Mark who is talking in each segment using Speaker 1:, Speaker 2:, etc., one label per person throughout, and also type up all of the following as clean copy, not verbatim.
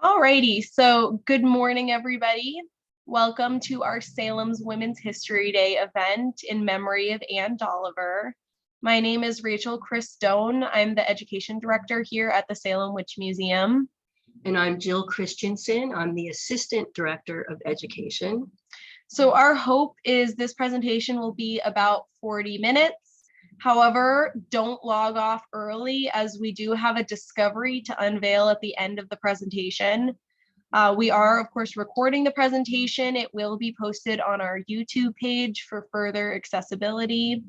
Speaker 1: Alrighty, so good morning, everybody. Welcome to our Salem's Women's History Day event in memory of Ann Dolliver. My name is Rachel Christone. I'm the Education Director here at the Salem Witch Museum.
Speaker 2: And I'm Jill Christensen. I'm the Assistant Director of Education.
Speaker 1: So our hope is this presentation will be about 40 minutes. However, don't log off early as we do have a discovery to unveil at the end of the presentation. We are, of course, recording the presentation. It will be posted on our YouTube page for further accessibility.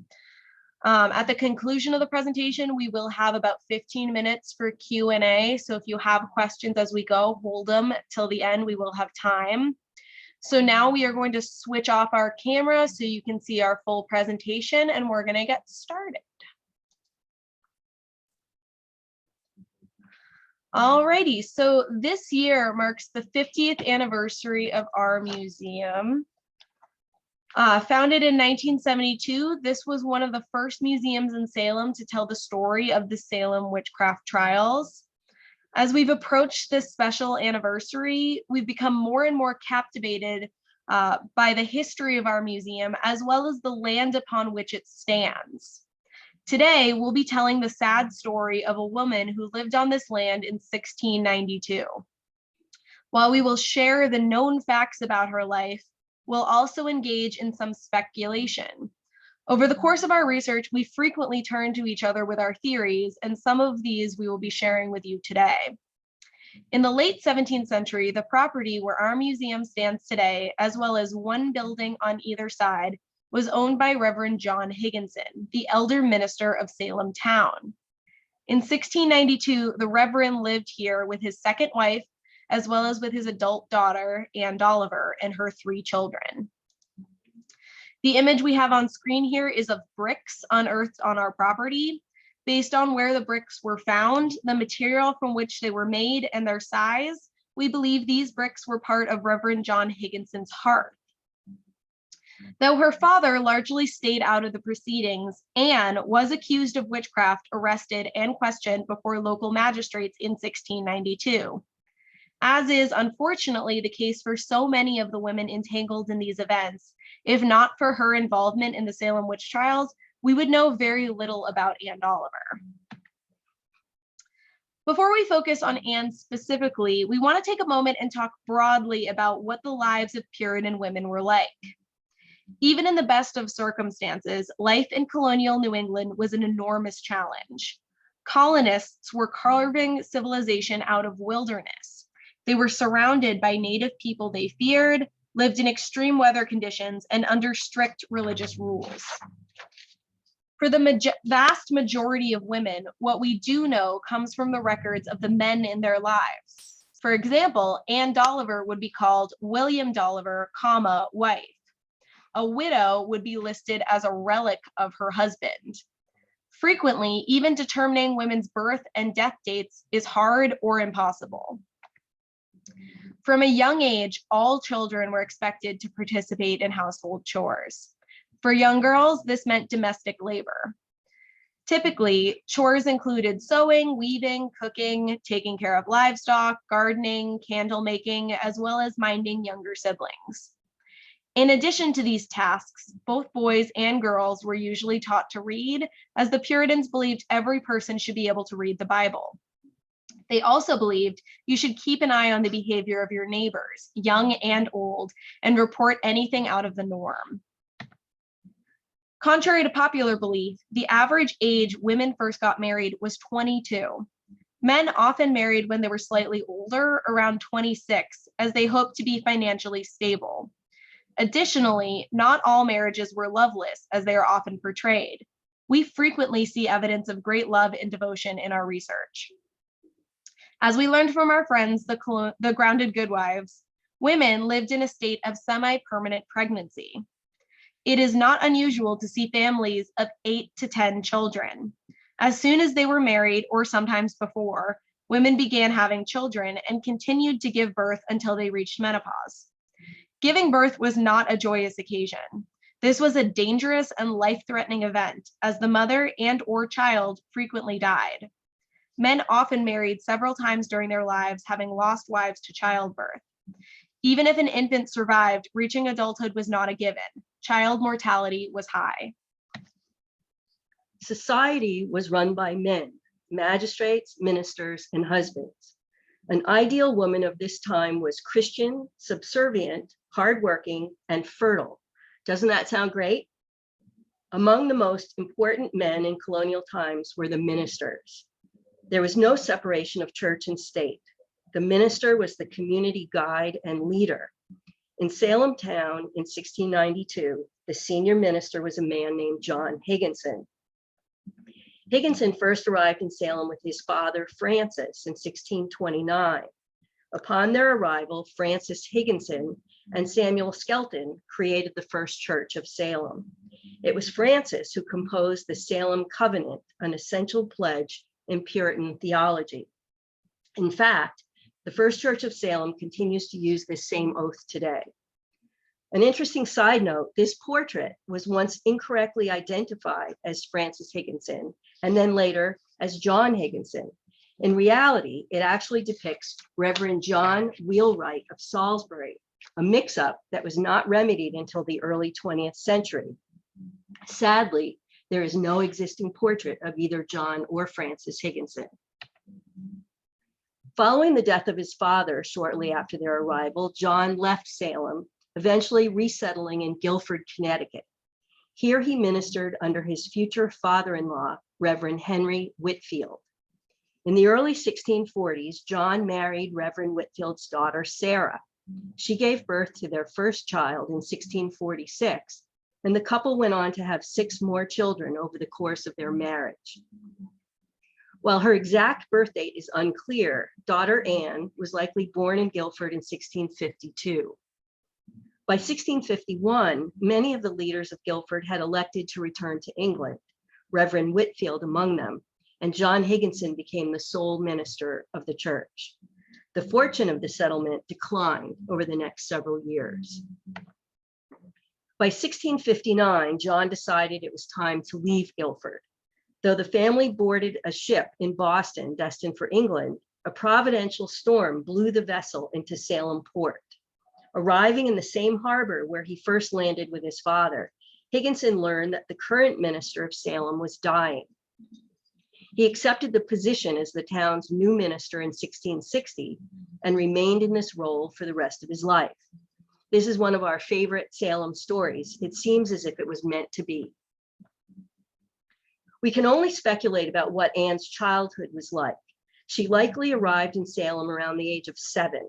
Speaker 1: At the conclusion of the presentation, we will have about 15 minutes for Q&A. So if you have questions as we go, hold them till the end. We will have time. So now we are going to switch off our camera so you can see our full presentation, and we're going to get started. Alrighty, so this year marks the 50th anniversary of our museum. Founded in 1972, this was one of the first museums in Salem to tell the story of the Salem witchcraft trials. As we've approached this special anniversary, we've become more and more captivated by the history of our museum, as well as the land upon which it stands. Today, we'll be telling the sad story of a woman who lived on this land in 1692. While we will share the known facts about her life, we'll also engage in some speculation. Over the course of our research, we frequently turn to each other with our theories, and some of these we will be sharing with you today. In the late 17th century, the property where our museum stands today, as well as one building on either side, was owned by Reverend John Higginson, the elder minister of Salem Town. In 1692, the Reverend lived here with his second wife, as well as with his adult daughter, Ann Dolliver, and her 3 children. The image we have on screen here is of bricks unearthed on our property. Based on where the bricks were found, the material from which they were made, and their size, we believe these bricks were part of Reverend John Higginson's hearth. Though her father largely stayed out of the proceedings, Anne was accused of witchcraft, arrested, and questioned before local magistrates in 1692. As is unfortunately the case for so many of the women entangled in these events, if not for her involvement in the Salem witch trials, we would know very little about Ann Dolliver. Before we focus on Anne specifically, we want to take a moment and talk broadly about what the lives of Puritan women were like. Even in the best of circumstances, life in colonial New England was an enormous challenge. Colonists were carving civilization out of wilderness. They were surrounded by native people they feared, lived in extreme weather conditions, and under strict religious rules. For the vast majority of women, what we do know comes from the records of the men in their lives. For example, Ann Dolliver would be called William Dolliver, wife. A widow would be listed as a relic of her husband. Frequently, even determining women's birth and death dates is hard or impossible. From a young age, all children were expected to participate in household chores. For young girls, this meant domestic labor. Typically, chores included sewing, weaving, cooking, taking care of livestock, gardening, candle making, as well as minding younger siblings. In addition to these tasks, both boys and girls were usually taught to read, as the Puritans believed every person should be able to read the Bible. They also believed you should keep an eye on the behavior of your neighbors, young and old, and report anything out of the norm. Contrary to popular belief, the average age women first got married was 22. Men often married when they were slightly older, around 26, as they hoped to be financially stable. Additionally, not all marriages were loveless, as they are often portrayed. We frequently see evidence of great love and devotion in our research. As we learned from our friends, the grounded goodwives, women lived in a state of semi-permanent pregnancy. It is not unusual to see families of 8 to 10 children. As soon as they were married, or sometimes before, women began having children and continued to give birth until they reached menopause. Giving birth was not a joyous occasion. This was a dangerous and life-threatening event, as the mother and/or child frequently died. Men often married several times during their lives, having lost wives to childbirth. Even if an infant survived, reaching adulthood was not a given. Child mortality was high.
Speaker 2: Society was run by men, magistrates, ministers, and husbands. An ideal woman of this time was Christian, subservient, hardworking, and fertile. Doesn't that sound great? Among the most important men in colonial times were the ministers. There was no separation of church and state. The minister was the community guide and leader. In Salem Town in 1692, the senior minister was a man named John Higginson. Higginson first arrived in Salem with his father, Francis, in 1629. Upon their arrival, Francis Higginson and Samuel Skelton created the first church of Salem. It was Francis who composed the Salem Covenant, an essential pledge in Puritan theology. In fact, the First Church of Salem continues to use this same oath today. An interesting side note, this portrait was once incorrectly identified as Francis Higginson and then later as John Higginson. In reality, it actually depicts Reverend John Wheelwright of Salisbury, a mix-up that was not remedied until the early 20th century. Sadly, there is no existing portrait of either John or Francis Higginson. Following the death of his father shortly after their arrival, John left Salem, eventually resettling in Guilford, Connecticut. Here he ministered under his future father-in-law, Reverend Henry Whitfield. In the early 1640s, John married Reverend Whitfield's daughter, Sarah. She gave birth to their first child in 1646, and the couple went on to have 6 more children over the course of their marriage. While her exact birth date is unclear, daughter Anne was likely born in Guilford in 1652. By 1651, many of the leaders of Guilford had elected to return to England, Reverend Whitfield among them, and John Higginson became the sole minister of the church. The fortune of the settlement declined over the next several years. By 1659, John decided it was time to leave Guilford. Though the family boarded a ship in Boston destined for England, a providential storm blew the vessel into Salem port. Arriving in the same harbor where he first landed with his father, Higginson learned that the current minister of Salem was dying. He accepted the position as the town's new minister in 1660 and remained in this role for the rest of his life. This is one of our favorite Salem stories. It seems as if it was meant to be. We can only speculate about what Anne's childhood was like. She likely arrived in Salem around the age of 7.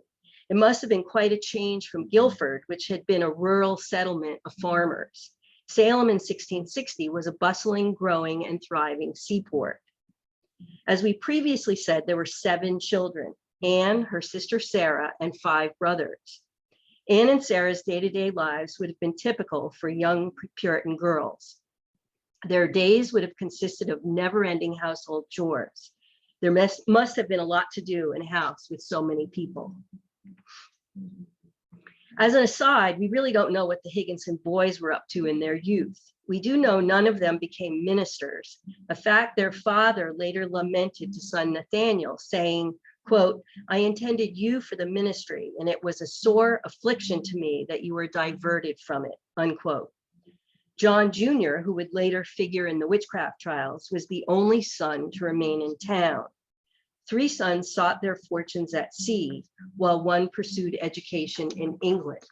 Speaker 2: It must have been quite a change from Guilford, which had been a rural settlement of farmers. Salem in 1660 was a bustling, growing, and thriving seaport. As we previously said, there were 7 children: Anne, her sister Sarah, and 5 brothers. Anne and Sarah's day-to-day lives would have been typical for young Puritan girls. Their days would have consisted of never-ending household chores. There must have been a lot to do in a house with so many people. As an aside, we really don't know what the Higginson boys were up to in their youth. We do know none of them became ministers, a fact their father later lamented to son Nathaniel, saying, quote, "I intended you for the ministry, and it was a sore affliction to me that you were diverted from it," unquote. John Jr., who would later figure in the witchcraft trials, was the only son to remain in town. 3 sons sought their fortunes at sea, while 1 pursued education in England.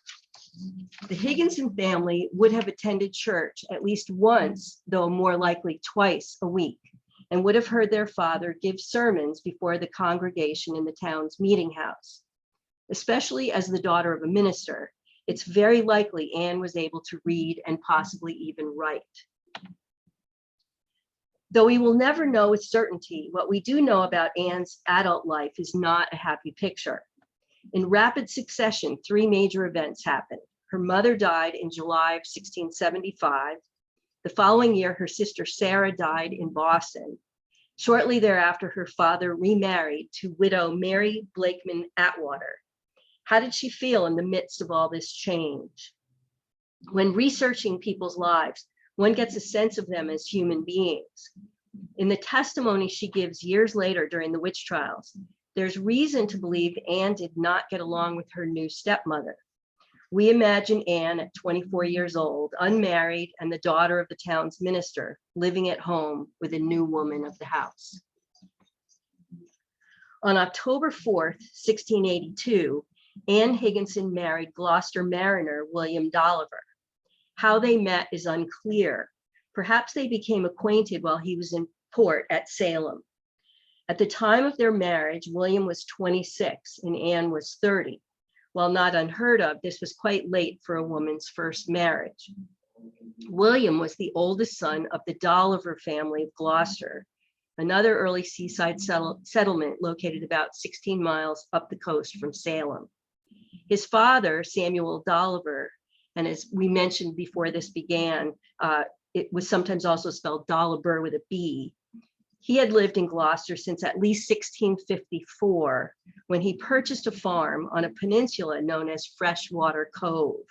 Speaker 2: The Higginson family would have attended church at least once, though more likely twice a week, and would have heard their father give sermons before the congregation in the town's meeting house. Especially as the daughter of a minister, it's very likely Anne was able to read and possibly even write. Though we will never know with certainty, what we do know about Anne's adult life is not a happy picture. In rapid succession, 3 major events happened. Her mother died in July of 1675. The following year, her sister Sarah died in Boston. Shortly thereafter, her father remarried to widow Mary Blakeman Atwater. How did she feel in the midst of all this change? When researching people's lives, one gets a sense of them as human beings. In the testimony she gives years later during the witch trials, there's reason to believe Anne did not get along with her new stepmother. We imagine Anne at 24 years old, unmarried, and the daughter of the town's minister, living at home with a new woman of the house. On October 4th, 1682, Anne Higginson married Gloucester mariner William Dolliver. How they met is unclear. Perhaps they became acquainted while he was in port at Salem. At the time of their marriage, William was 26 and Anne was 30. While not unheard of, this was quite late for a woman's first marriage. William was the oldest son of the Dolliver family of Gloucester, another early seaside settlement located about 16 miles up the coast from Salem. His father, Samuel Dolliver, and as we mentioned before this began, it was sometimes also spelled Dolliver with a B. He had lived in Gloucester since at least 1654, when he purchased a farm on a peninsula known as Freshwater Cove.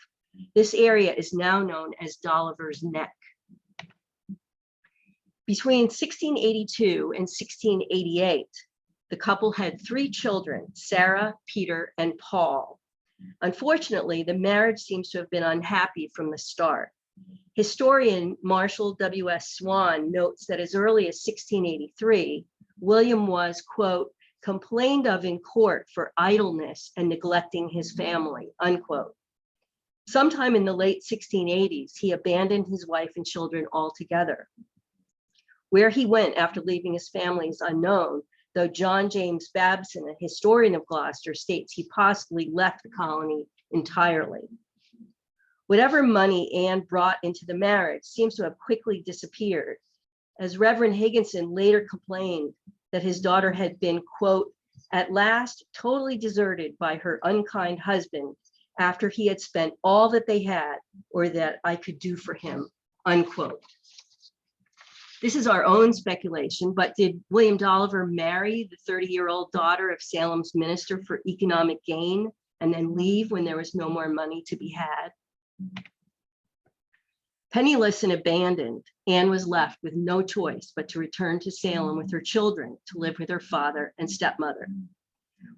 Speaker 2: This area is now known as Dolliver's Neck. Between 1682 and 1688, the couple had 3 children, Sarah, Peter, and Paul. Unfortunately, the marriage seems to have been unhappy from the start. Historian Marshall W.S. Swan notes that as early as 1683, William was, quote, complained of in court for idleness and neglecting his family, unquote. Sometime in the late 1680s, he abandoned his wife and children altogether. Where he went after leaving his family is unknown, though John James Babson, a historian of Gloucester, states he possibly left the colony entirely. Whatever money Anne brought into the marriage seems to have quickly disappeared, as Reverend Higginson later complained that his daughter had been, quote, at last totally deserted by her unkind husband after he had spent all that they had or that I could do for him, unquote. This is our own speculation, but did William Dolliver marry the 30-year-old daughter of Salem's minister for economic gain and then leave when there was no more money to be had? Penniless and abandoned, Anne was left with no choice but to return to Salem with her children to live with her father and stepmother.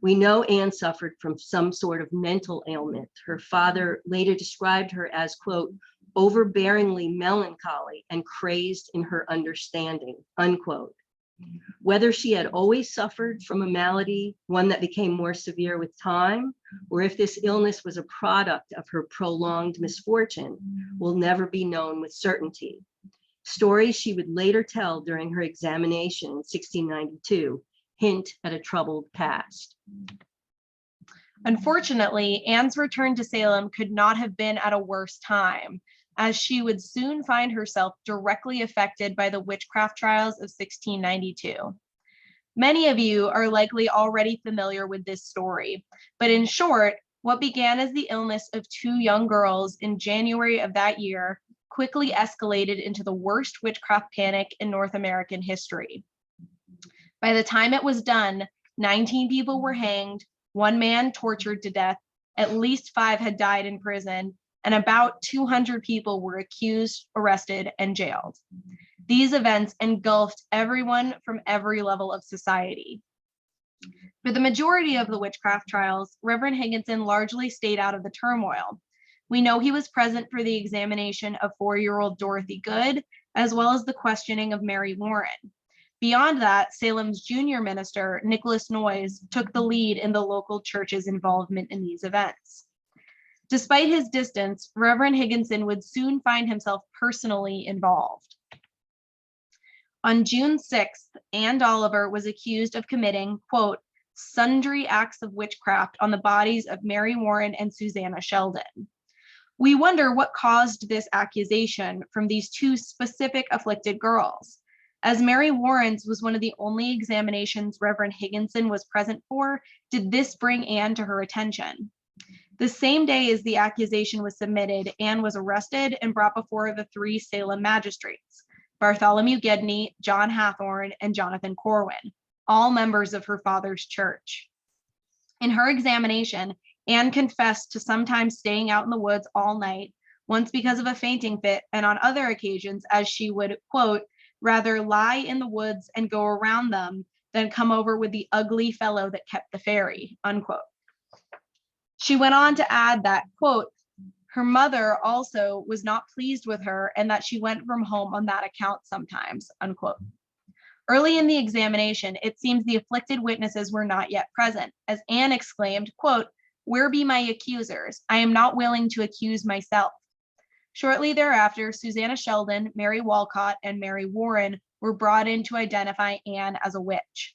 Speaker 2: We know Anne suffered from some sort of mental ailment. Her father later described her as, quote, overbearingly melancholy and crazed in her understanding, unquote. Whether she had always suffered from a malady, one that became more severe with time, or if this illness was a product of her prolonged misfortune, will never be known with certainty. Stories she would later tell during her examination in 1692 hint at a troubled past.
Speaker 1: Unfortunately, Anne's return to Salem could not have been at a worse time, as she would soon find herself directly affected by the witchcraft trials of 1692. Many of you are likely already familiar with this story, but in short, what began as the illness of 2 young girls in January of that year quickly escalated into the worst witchcraft panic in North American history. By the time it was done, 19 people were hanged, 1 man tortured to death, at least 5 had died in prison, and about 200 people were accused, arrested, and jailed. These events engulfed everyone from every level of society. For the majority of the witchcraft trials, Reverend Higginson largely stayed out of the turmoil. We know he was present for the examination of 4-year-old Dorothy Good, as well as the questioning of Mary Warren. Beyond that, Salem's junior minister, Nicholas Noyes, took the lead in the local church's involvement in these events. Despite his distance, Reverend Higginson would soon find himself personally involved. On June 6th, Ann Dolliver was accused of committing, quote, sundry acts of witchcraft on the bodies of Mary Warren and Susanna Sheldon. We wonder what caused this accusation from these 2 specific afflicted girls. As Mary Warren's was one of the only examinations Reverend Higginson was present for, did this bring Anne to her attention? The same day as the accusation was submitted, Anne was arrested and brought before the 3 Salem magistrates, Bartholomew Gedney, John Hathorne, and Jonathan Corwin, all members of her father's church. In her examination, Anne confessed to sometimes staying out in the woods all night, once because of a fainting fit, and on other occasions as she would, quote, rather lie in the woods and go around them than come over with the ugly fellow that kept the ferry, unquote. She went on to add that, quote, her mother also was not pleased with her and that she went from home on that account sometimes, unquote. Early in the examination, it seems the afflicted witnesses were not yet present, as Anne exclaimed, quote, where be my accusers? I am not willing to accuse myself. Shortly thereafter, Susanna Sheldon, Mary Walcott, and Mary Warren were brought in to identify Anne as a witch.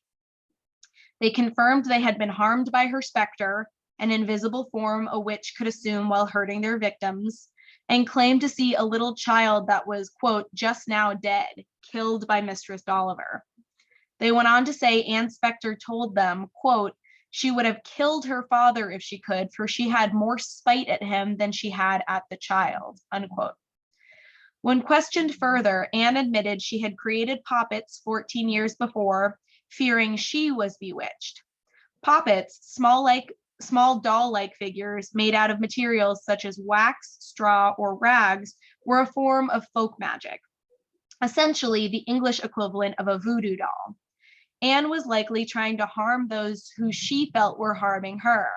Speaker 1: They confirmed they had been harmed by her specter, an invisible form a witch could assume while hurting their victims, and claimed to see a little child that was, quote, just now dead, killed by Mistress Dolliver. They went on to say Anne Spector told them, quote, she would have killed her father if she could, for she had more spite at him than she had at the child, unquote. When questioned further, Anne admitted she had created poppets 14 years before, fearing she was bewitched. Poppets, small doll-like figures made out of materials such as wax, straw, or rags, were a form of folk magic, essentially the English equivalent of a voodoo doll. Anne was likely trying to harm those who she felt were harming her.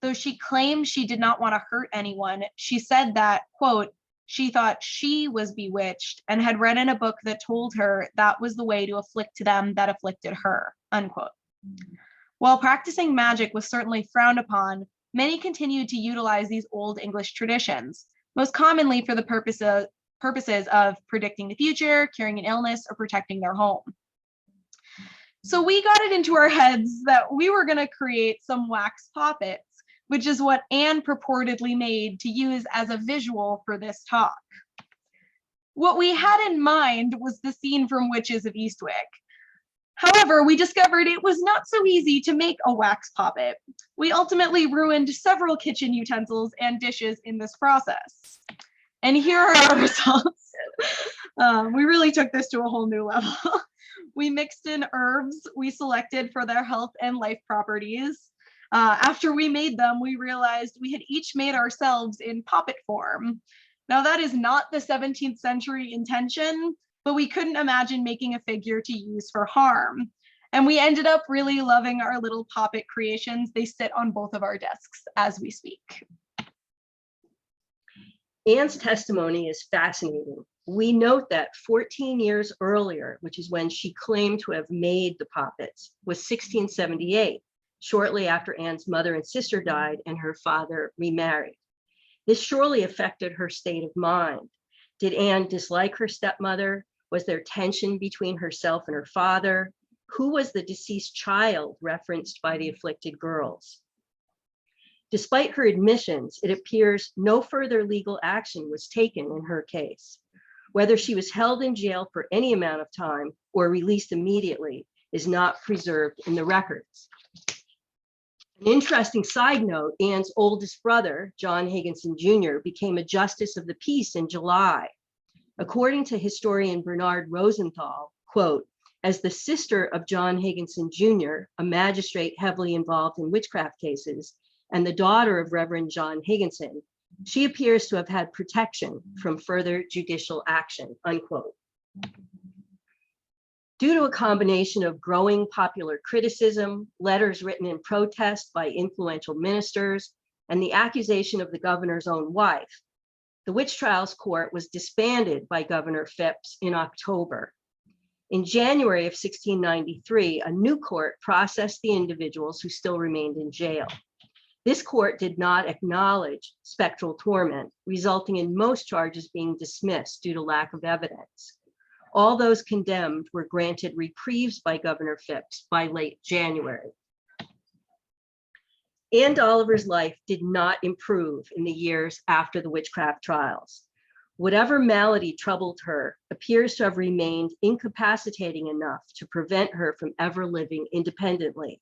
Speaker 1: Though she claimed she did not want to hurt anyone, she said that, quote, she thought she was bewitched and had read in a book that told her that was the way to afflict them that afflicted her, unquote. While practicing magic was certainly frowned upon, many continued to utilize these old English traditions, most commonly for the purposes of predicting the future, curing an illness, or protecting their home. So we got it into our heads that we were going to create some wax poppets, which is what Anne purportedly made to use as a visual for this talk. What we had in mind was the scene from Witches of Eastwick. However, we discovered it was not so easy to make a wax poppet. We ultimately ruined several kitchen utensils and dishes in this process. And here are our results. We really took this to a whole new level. We mixed in herbs we selected for their health and life properties. After we made them, we realized we had each made ourselves in poppet form. Now that is not the 17th century intention, but we couldn't imagine making a figure to use for harm. And we ended up really loving our little poppet creations. They sit on both of our desks as we speak.
Speaker 2: Anne's testimony is fascinating. We note that 14 years earlier, which is when she claimed to have made the poppets, was 1678, shortly after Anne's mother and sister died and her father remarried. This surely affected her state of mind. Did Anne dislike her stepmother? Was there tension between herself and her father? Who was the deceased child referenced by the afflicted girls? Despite her admissions, it appears no further legal action was taken in her case. Whether she was held in jail for any amount of time or released immediately is not preserved in the records. An interesting side note, Anne's oldest brother, John Higginson Jr., became a justice of the peace in July. According to historian Bernard Rosenthal, quote, as the sister of John Higginson Jr., a magistrate heavily involved in witchcraft cases, and the daughter of Reverend John Higginson, she appears to have had protection from further judicial action, unquote. Due to a combination of growing popular criticism, letters written in protest by influential ministers, and the accusation of the governor's own wife, the Witch Trials Court was disbanded by Governor Phipps in October. In January of 1693, a new court processed the individuals who still remained in jail. This court did not acknowledge spectral torment, resulting in most charges being dismissed due to lack of evidence. All those condemned were granted reprieves by Governor Phipps by late January. Ann Dolliver's life did not improve in the years after the witchcraft trials. Whatever malady troubled her appears to have remained incapacitating enough to prevent her from ever living independently.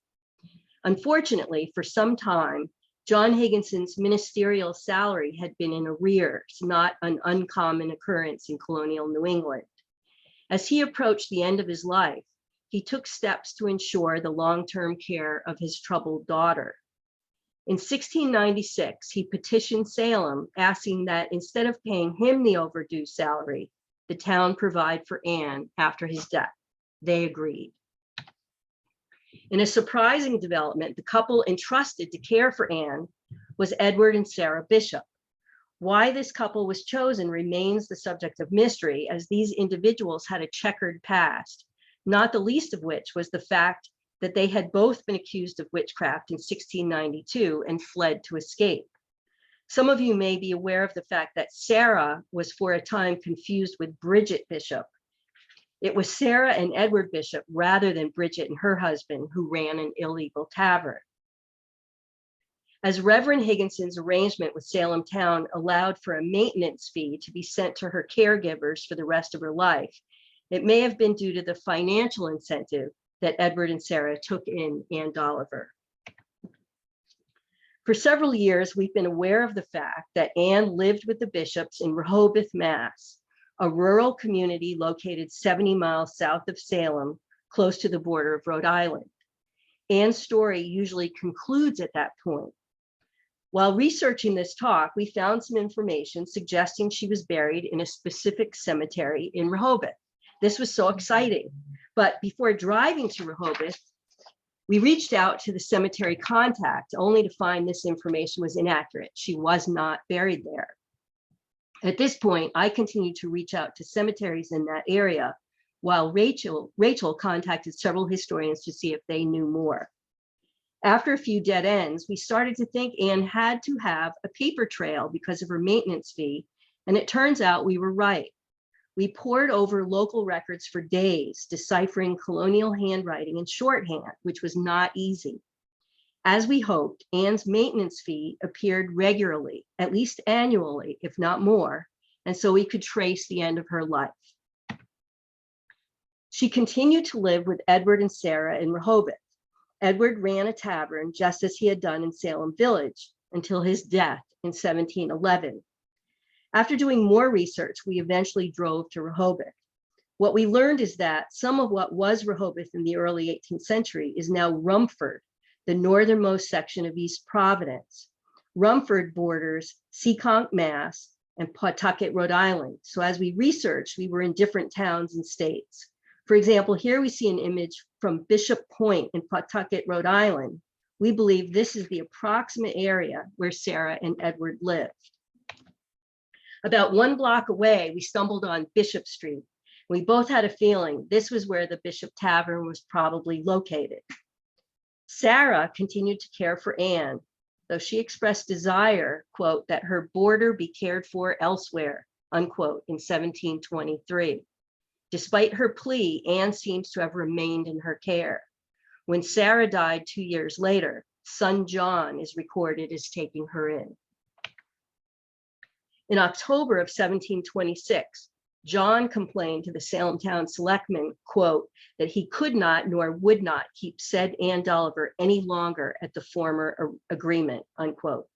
Speaker 2: Unfortunately, for some time, John Higginson's ministerial salary had been in arrears, not an uncommon occurrence in colonial New England. As he approached the end of his life, he took steps to ensure the long-term care of his troubled daughter. In 1696, he petitioned Salem, asking that instead of paying him the overdue salary, the town provide for Anne after his death. They agreed. In a surprising development, the couple entrusted to care for Anne was Edward and Sarah Bishop. Why this couple was chosen remains the subject of mystery, as these individuals had a checkered past, not the least of which was the fact that they had both been accused of witchcraft in 1692 and fled to escape. Some of you may be aware of the fact that Sarah was for a time confused with Bridget Bishop. It was Sarah and Edward Bishop rather than Bridget and her husband who ran an illegal tavern. As Reverend Higginson's arrangement with Salem Town allowed for a maintenance fee to be sent to her caregivers for the rest of her life, it may have been due to the financial incentive that Edward and Sarah took in Ann Dolliver. For several years, we've been aware of the fact that Anne lived with the Bishops in Rehoboth, Mass., a rural community located 70 miles south of Salem, close to the border of Rhode Island. Anne's story usually concludes at that point. While researching this talk, we found some information suggesting she was buried in a specific cemetery in Rehoboth. This was so exciting. But before driving to Rehoboth, we reached out to the cemetery contact only to find this information was inaccurate. She was not buried there. At this point, I continued to reach out to cemeteries in that area, while Rachel contacted several historians to see if they knew more. After a few dead ends, we started to think Anne had to have a paper trail because of her maintenance fee, and it turns out we were right. We pored over local records for days, deciphering colonial handwriting and shorthand, which was not easy. As we hoped, Anne's maintenance fee appeared regularly, at least annually, if not more, and so we could trace the end of her life. She continued to live with Edward and Sarah in Rehoboth. Edward ran a tavern just as he had done in Salem Village until his death in 1711. After doing more research, we eventually drove to Rehoboth. What we learned is that some of what was Rehoboth in the early 18th century is now Rumford, the northernmost section of East Providence. Rumford borders Seekonk, Mass., and Pawtucket, Rhode Island. So as we researched, we were in different towns and states. For example, here we see an image from Bishop Point in Pawtucket, Rhode Island. We believe this is the approximate area where Sarah and Edward lived. About 1 block away, we stumbled on Bishop Street. We both had a feeling this was where the Bishop Tavern was probably located. Sarah continued to care for Anne, though she expressed desire, quote, that her boarder be cared for elsewhere, unquote, in 1723. Despite her plea, Anne seems to have remained in her care. When Sarah died 2 years later, son John is recorded as taking her in. In October of 1726, John complained to the Salem Town selectmen, quote, that he could not nor would not keep said Ann Dolliver any longer at the former agreement, unquote.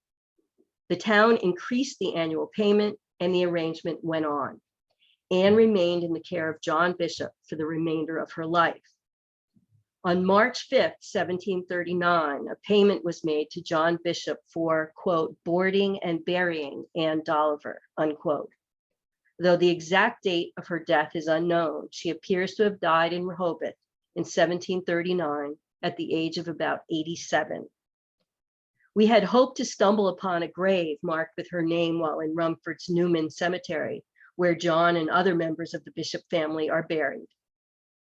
Speaker 2: The town increased the annual payment and the arrangement went on. Anne remained in the care of John Bishop for the remainder of her life. On March 5th, 1739, a payment was made to John Bishop for, quote, boarding and burying Ann Dolliver, unquote. Though the exact date of her death is unknown, she appears to have died in Rehoboth in 1739 at the age of about 87. We had hoped to stumble upon a grave marked with her name while in Rumford's Newman Cemetery, where John and other members of the Bishop family are buried.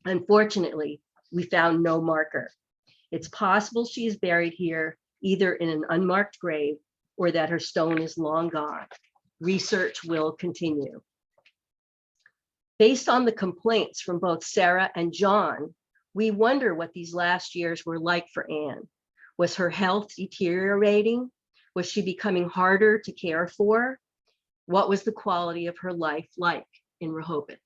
Speaker 2: Unfortunately, we found no marker. It's possible she is buried here, either in an unmarked grave or that her stone is long gone. Research will continue. Based on the complaints from both Sarah and John, we wonder what these last years were like for Anne. Was her health deteriorating? Was she becoming harder to care for? What was the quality of her life like in Rehoboth?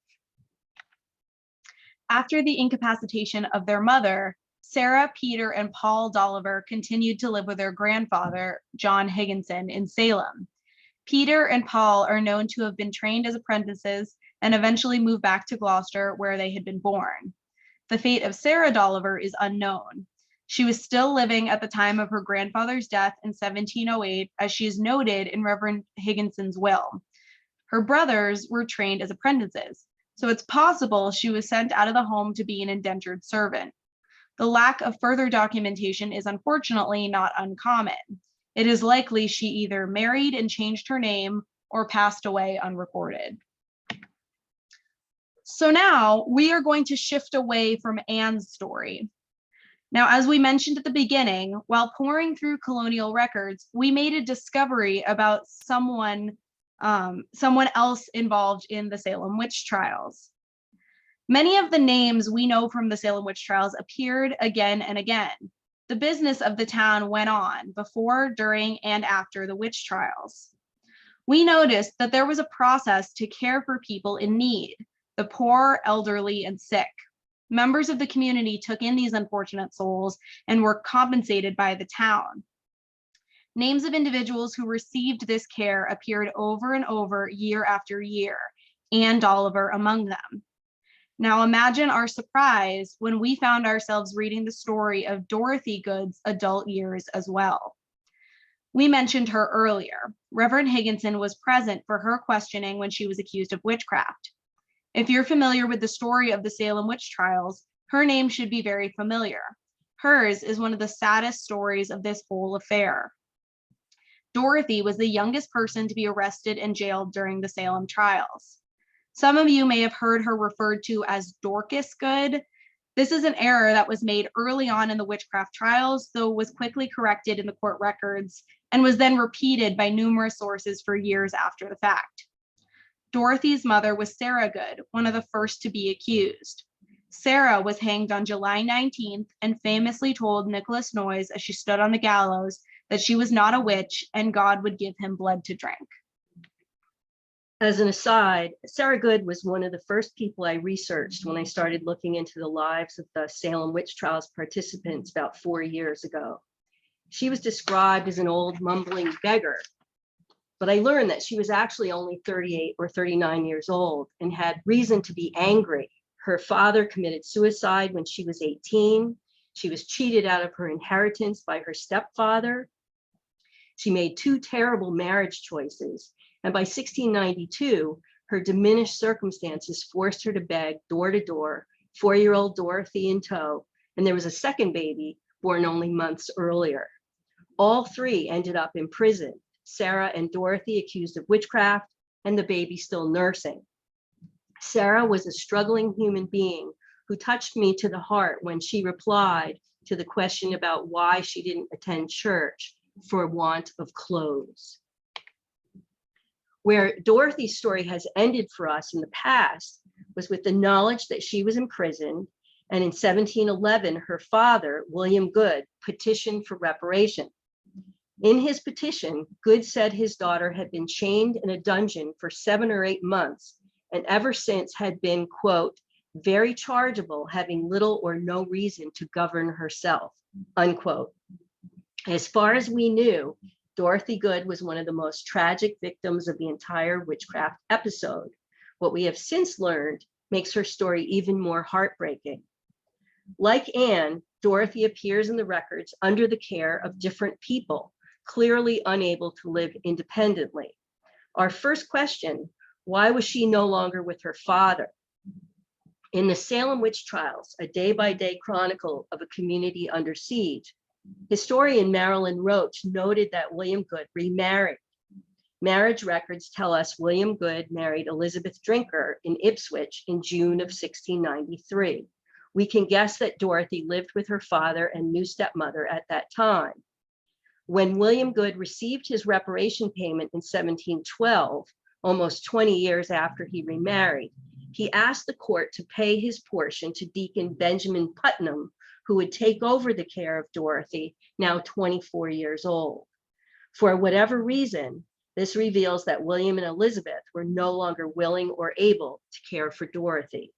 Speaker 1: After the incapacitation of their mother, Sarah, Peter, and Paul Dolliver continued to live with their grandfather, John Higginson, in Salem. Peter and Paul are known to have been trained as apprentices and eventually moved back to Gloucester, where they had been born. The fate of Sarah Dolliver is unknown. She was still living at the time of her grandfather's death in 1708, as she is noted in Reverend Higginson's will. Her brothers were trained as apprentices, so it's possible she was sent out of the home to be an indentured servant. The lack of further documentation is unfortunately not uncommon. It is likely she either married and changed her name or passed away unrecorded. So now we are going to shift away from Anne's story. Now, as we mentioned at the beginning, while pouring through colonial records, we made a discovery about someone else involved in the Salem witch trials. Many of the names we know from the Salem witch trials appeared again and again. The business of the town went on before, during, and after the witch trials. We noticed that there was a process to care for people in need, the poor, elderly, and sick. Members of the community took in these unfortunate souls and were compensated by the town. Names of individuals who received this care appeared over and over year after year, Ann Dolliver among them. Now imagine our surprise when we found ourselves reading the story of Dorothy Good's adult years as well. We mentioned her earlier. Reverend Higginson was present for her questioning when she was accused of witchcraft. If you're familiar with the story of the Salem witch trials, her name should be very familiar. Hers is one of the saddest stories of this whole affair. Dorothy was the youngest person to be arrested and jailed during the Salem trials. Some of you may have heard her referred to as Dorcas Good. This is an error that was made early on in the witchcraft trials, though was quickly corrected in the court records and was then repeated by numerous sources for years after the fact. Dorothy's mother was Sarah Good, one of the first to be accused. Sarah was hanged on July 19th and famously told Nicholas Noyes as she stood on the gallows that she was not a witch and God would give him blood to drink.
Speaker 2: As an aside, Sarah Good was one of the first people I researched when I started looking into the lives of the Salem witch trials participants about 4 years ago. She was described as an old mumbling beggar, but I learned that she was actually only 38 or 39 years old and had reason to be angry. Her father committed suicide when she was 18. She was cheated out of her inheritance by her stepfather. She made 2 terrible marriage choices. And by 1692, her diminished circumstances forced her to beg door to door, 4-year-old Dorothy in tow, and there was a second baby born only months earlier. All 3 ended up in prison. Sarah and Dorothy accused of witchcraft, and the baby still nursing. Sarah was a struggling human being who touched me to the heart when she replied to the question about why she didn't attend church for want of clothes. Where Dorothy's story has ended for us in the past was with the knowledge that she was imprisoned, and in 1711, her father, William Good, petitioned for reparation. In his petition, Good said his daughter had been chained in a dungeon for 7 or 8 months, and ever since had been, quote, very chargeable, having little or no reason to govern herself, unquote. As far as we knew, Dorothy Good was one of the most tragic victims of the entire witchcraft episode. What we have since learned makes her story even more heartbreaking. Like Anne, Dorothy appears in the records under the care of different people, clearly unable to live independently. Our first question, why was she no longer with her father? In the Salem witch trials, a day-by-day chronicle of a community under siege, historian Marilyn Roach noted that William Good remarried. Marriage records tell us William Good married Elizabeth Drinker in Ipswich in June of 1693. We can guess that Dorothy lived with her father and new stepmother at that time. When William Good received his reparation payment in 1712, almost 20 years after he remarried, he asked the court to pay his portion to Deacon Benjamin Putnam, who would take over the care of Dorothy, now 24 years old. For whatever reason, this reveals that William and Elizabeth were no longer willing or able to care for Dorothy.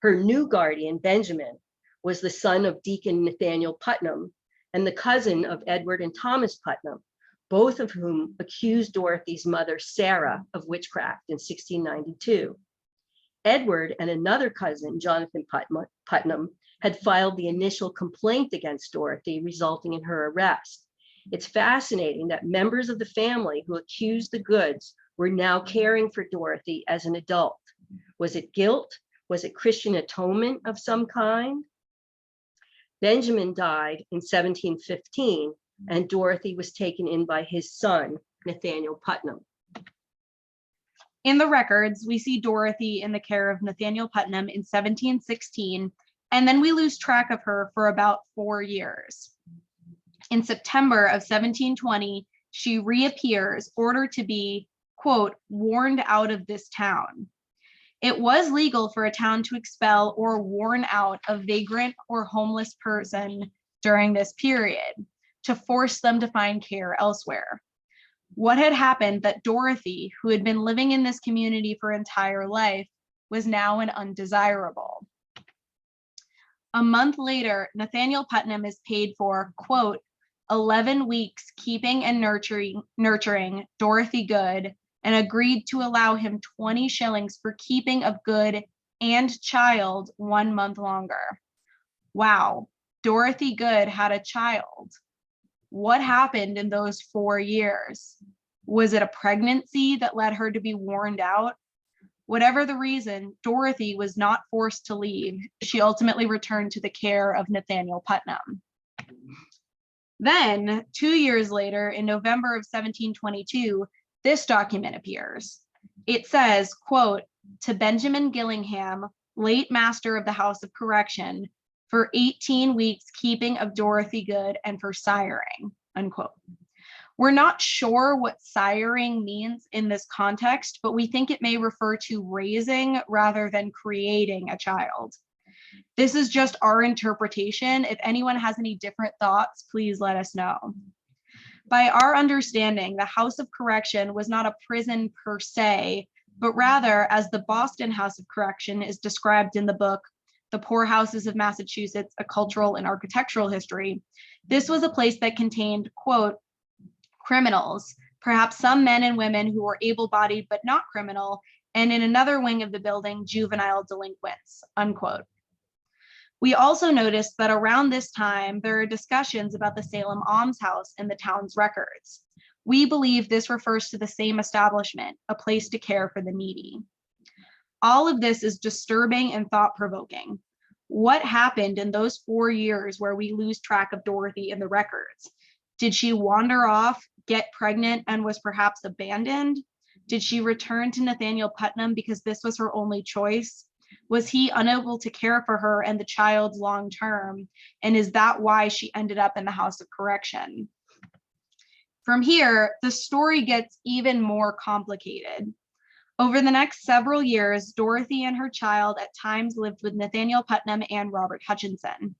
Speaker 2: Her new guardian, Benjamin, was the son of Deacon Nathaniel Putnam and the cousin of Edward and Thomas Putnam, both of whom accused Dorothy's mother, Sarah, of witchcraft in 1692. Edward and another cousin, Jonathan Putnam, had filed the initial complaint against Dorothy, resulting in her arrest. It's fascinating that members of the family who accused the Goods were now caring for Dorothy as an adult. Was it guilt? Was it Christian atonement of some kind? Benjamin died in 1715, and Dorothy was taken in by his son, Nathaniel Putnam.
Speaker 1: In the records, we see Dorothy in the care of Nathaniel Putnam in 1716, and then we lose track of her for about 4 years. In September of 1720, she reappears, ordered to be, quote, warned out of this town. It was legal for a town to expel or warn out a vagrant or homeless person during this period to force them to find care elsewhere. What had happened that Dorothy, who had been living in this community for her entire life, was now an undesirable. A month later, Nathaniel Putnam is paid for, quote, 11 weeks keeping and nurturing Dorothy Good, and agreed to allow him 20 shillings for keeping of Good and child 1 month longer. Wow, Dorothy Good had a child. What happened in those 4 years? Was it a pregnancy that led her to be warned out? Whatever the reason, Dorothy was not forced to leave. She ultimately returned to the care of Nathaniel Putnam. Then, 2 years later, in November of 1722, this document appears. It says, quote, to Benjamin Gillingham, late master of the House of Correction, for 18 weeks keeping of Dorothy Good and for siring, unquote. We're not sure what siring means in this context, but we think it may refer to raising rather than creating a child. This is just our interpretation. If anyone has any different thoughts, please let us know. By our understanding, the House of Correction was not a prison per se, but rather, as the Boston House of Correction is described in the book, The Poorhouses of Massachusetts, A Cultural and Architectural History, this was a place that contained, quote, criminals, perhaps some men and women who were able-bodied but not criminal, and in another wing of the building, juvenile delinquents, unquote. We also noticed that around this time, there are discussions about the Salem Almshouse in the town's records. We believe this refers to the same establishment, a place to care for the needy. All of this is disturbing and thought-provoking. What happened in those 4 years where we lose track of Dorothy in the records? Did she wander off, get pregnant, and was perhaps abandoned? Did she return to Nathaniel Putnam because this was her only choice? Was he unable to care for her and the child long term? And is that why she ended up in the House of Correction? From here, the story gets even more complicated. Over the next several years, Dorothy and her child at times lived with Nathaniel Putnam and Robert Hutchinson.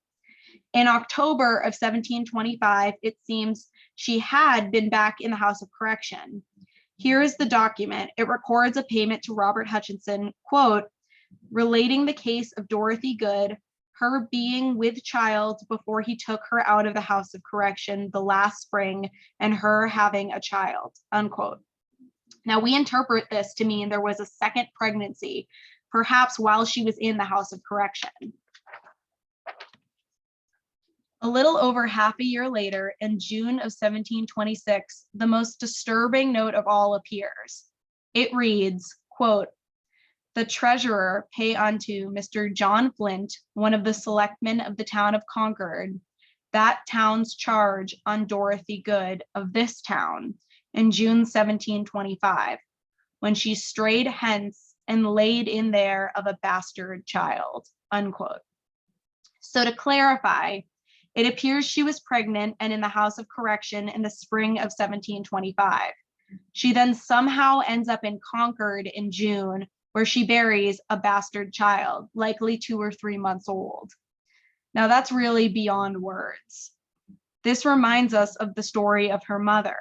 Speaker 1: In October of 1725, it seems she had been back in the House of Correction. Here is the document. It records a payment to Robert Hutchinson, quote, relating the case of Dorothy Good, her being with child before he took her out of the House of Correction the last spring, and her having a child, unquote. Now, we interpret this to mean there was a second pregnancy, perhaps while she was in the House of Correction. A little over half a year later, in June of 1726, the most disturbing note of all appears. It reads, quote, the treasurer pay unto Mr. John Flint, one of the selectmen of the town of Concord, that town's charge on Dorothy Good of this town in June 1725, when she strayed hence and laid in there of a bastard child, unquote. So to clarify, it appears she was pregnant and in the House of Correction in the spring of 1725. She then somehow ends up in Concord in June, where she buries a bastard child, likely 2 or 3 months old. Now that's really beyond words. This reminds us of the story of her mother.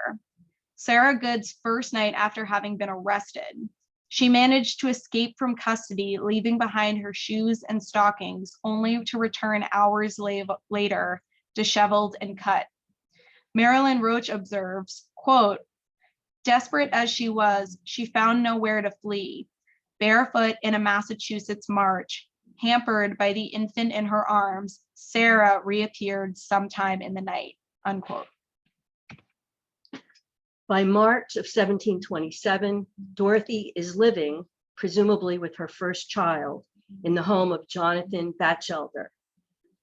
Speaker 1: Sarah Good's first night after having been arrested, she managed to escape from custody, leaving behind her shoes and stockings, only to return hours later, disheveled and cut. Marilyn Roach observes, quote, desperate as she was, she found nowhere to flee. Barefoot in a Massachusetts march, hampered by the infant in her arms, Sarah reappeared sometime in the night, unquote.
Speaker 2: By March of 1727, Dorothy is living, presumably with her first child, in the home of Jonathan Batchelder.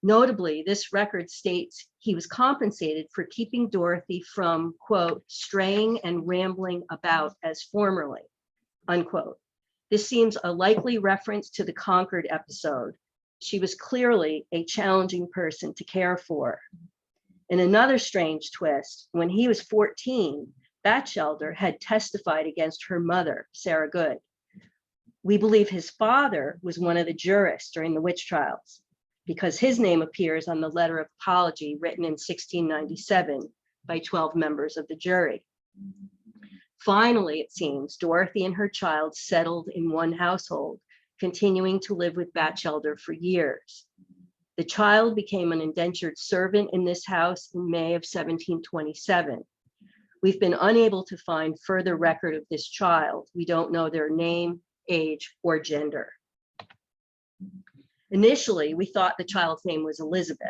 Speaker 2: Notably, this record states he was compensated for keeping Dorothy from, quote, straying and rambling about as formerly, unquote. This seems a likely reference to the Concord episode. She was clearly a challenging person to care for. In another strange twist, when he was 14, Batchelder had testified against her mother, Sarah Good. We believe his father was one of the jurists during the witch trials, because his name appears on the letter of apology written in 1697 by 12 members of the jury. Finally, it seems, Dorothy and her child settled in one household, continuing to live with Batchelder for years. The child became an indentured servant in this house in May of 1727. We've been unable to find further record of this child. We don't know their name, age, or gender. Initially, we thought the child's name was Elizabeth.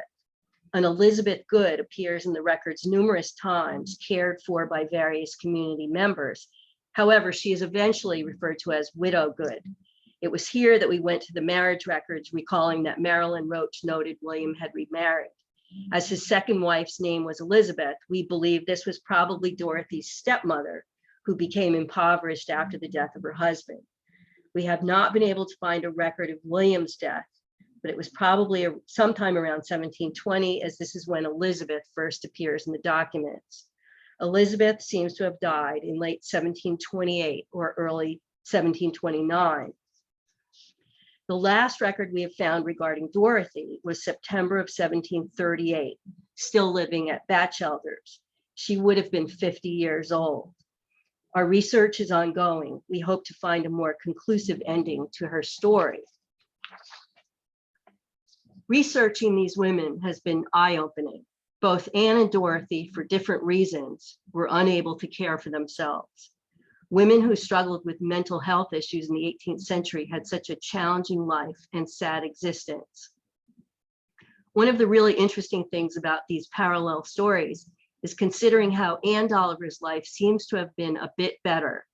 Speaker 2: An Elizabeth Good appears in the records numerous times, cared for by various community members. However, she is eventually referred to as Widow Good. It was here that we went to the marriage records, recalling that Marilyn Roach noted William had remarried. As his second wife's name was Elizabeth, we believe this was probably Dorothy's stepmother, who became impoverished after the death of her husband. We have not been able to find a record of William's death, but it was probably sometime around 1720, as this is when Elizabeth first appears in the documents. Elizabeth seems to have died in late 1728 or early 1729. The last record we have found regarding Dorothy was September of 1738, still living at Batchelder's. She would have been 50 years old. Our research is ongoing. We hope to find a more conclusive ending to her story. Researching these women has been eye-opening. Both Anne and Dorothy, for different reasons, were unable to care for themselves. Women who struggled with mental health issues in the 18th century had such a challenging life and sad existence. One of the really interesting things about these parallel stories is considering how Ann Dolliver's life seems to have been a bit better,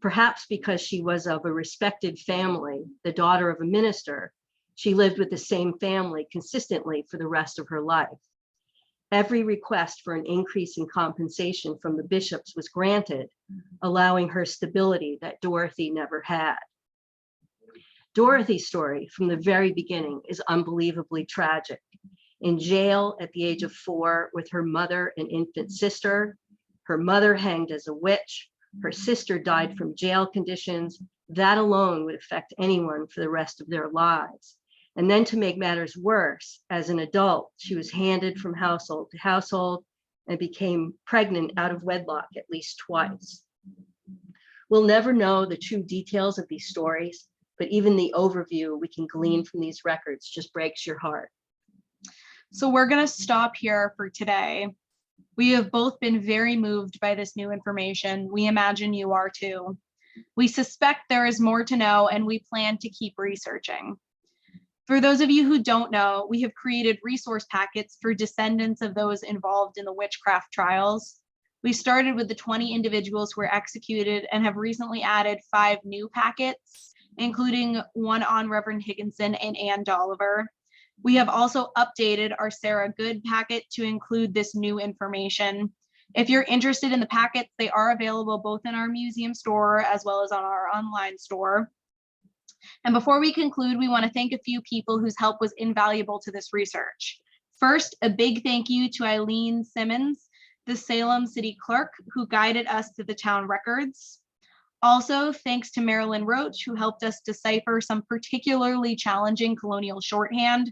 Speaker 2: perhaps because she was of a respected family, the daughter of a minister. She lived with the same family consistently for the rest of her life. Every request for an increase in compensation from the bishops was granted, allowing her stability that Dorothy never had. Dorothy's story from the very beginning is unbelievably tragic. In jail at the age of 4 with her mother and infant sister, her mother hanged as a witch, her sister died from jail conditions. That alone would affect anyone for the rest of their lives. And then to make matters worse, as an adult, she was handed from household to household and became pregnant out of wedlock at least twice. We'll never know the true details of these stories, but even the overview we can glean from these records just breaks your heart.
Speaker 1: So we're going to stop here for today. We have both been very moved by this new information. We imagine you are too. We suspect there is more to know, and we plan to keep researching. For those of you who don't know, we have created resource packets for descendants of those involved in the witchcraft trials. We started with the 20 individuals who were executed and have recently added 5 new packets, including one on Reverend Higginson and Ann Dolliver. We have also updated our Sarah Good packet to include this new information. If you're interested in the packets, they are available both in our museum store as well as on our online store. And before we conclude, we want to thank a few people whose help was invaluable to this research. First, a big thank you to Eileen Simmons, the Salem City Clerk, who guided us to the town records. Also, thanks to Marilyn Roach, who helped us decipher some particularly challenging colonial shorthand.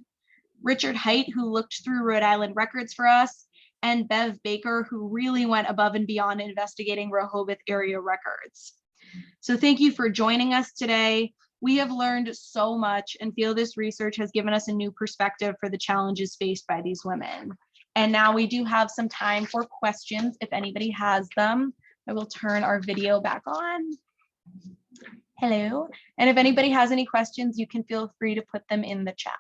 Speaker 1: Richard Height, who looked through Rhode Island records for us, and Bev Baker, who really went above and beyond investigating Rehoboth area records. So thank you for joining us today. We have learned so much and feel this research has given us a new perspective for the challenges faced by these women. And now we do have some time for questions if anybody has them. I will turn our video back on. Hello. And if anybody has any questions, you can feel free to put them in the chat.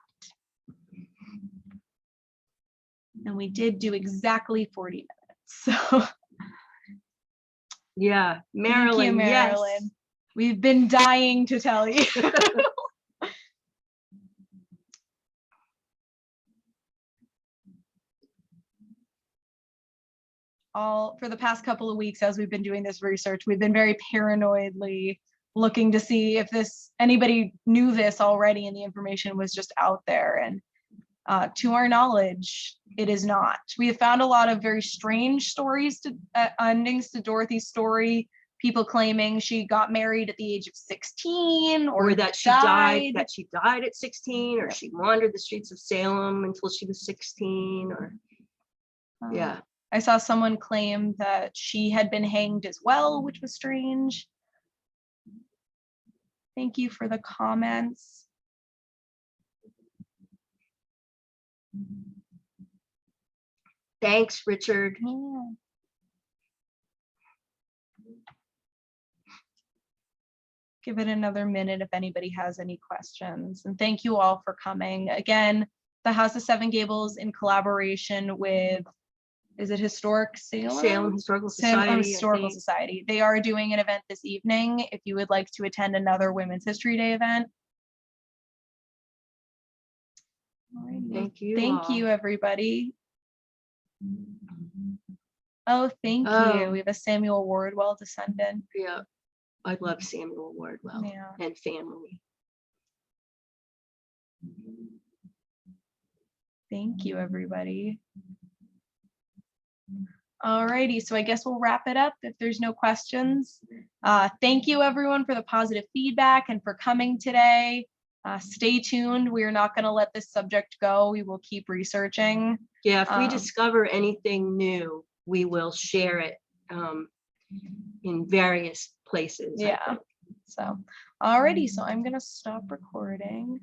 Speaker 1: And we did do exactly 40 minutes. So
Speaker 2: Yeah,
Speaker 1: Thank
Speaker 2: Marilyn.
Speaker 1: you, Marilyn.
Speaker 2: Yes.
Speaker 1: We've been dying to tell you. For the past couple of weeks, as we've been doing this research, we've been very paranoidly looking to see if anybody knew this already and the information was just out there. And to our knowledge, it is not. We have found a lot of very strange stories endings to Dorothy's story. People claiming she got married at the age of 16
Speaker 2: Or that she died at 16, or she wandered the streets of Salem until she was 16, or yeah.
Speaker 1: I saw someone claim that she had been hanged as well, which was strange. Thank you for the comments.
Speaker 2: Thanks, Richard.
Speaker 1: Yeah. Give it another minute if anybody has any questions. And thank you all for coming. Again, the House of Seven Gables, in collaboration with, is it Historic Salem?
Speaker 2: Salem Historical
Speaker 1: Salem
Speaker 2: Society.
Speaker 1: Historical Society. They are doing an event this evening. If you would like to attend another Women's History Day event. Alrighty.
Speaker 2: Thank you.
Speaker 1: Thank you, everybody. Oh, thank you. We have a Samuel Wardwell descendant.
Speaker 2: Yeah, I love Samuel Wardwell and family.
Speaker 1: Thank you, everybody. Alrighty, so I guess we'll wrap it up if there's no questions. Thank you, everyone, for the positive feedback and for coming today. Stay tuned. We are not going to let this subject go. We will keep researching.
Speaker 2: Yeah, if we discover anything new, we will share it in various places.
Speaker 1: Yeah. So, alrighty, so I'm going to stop recording.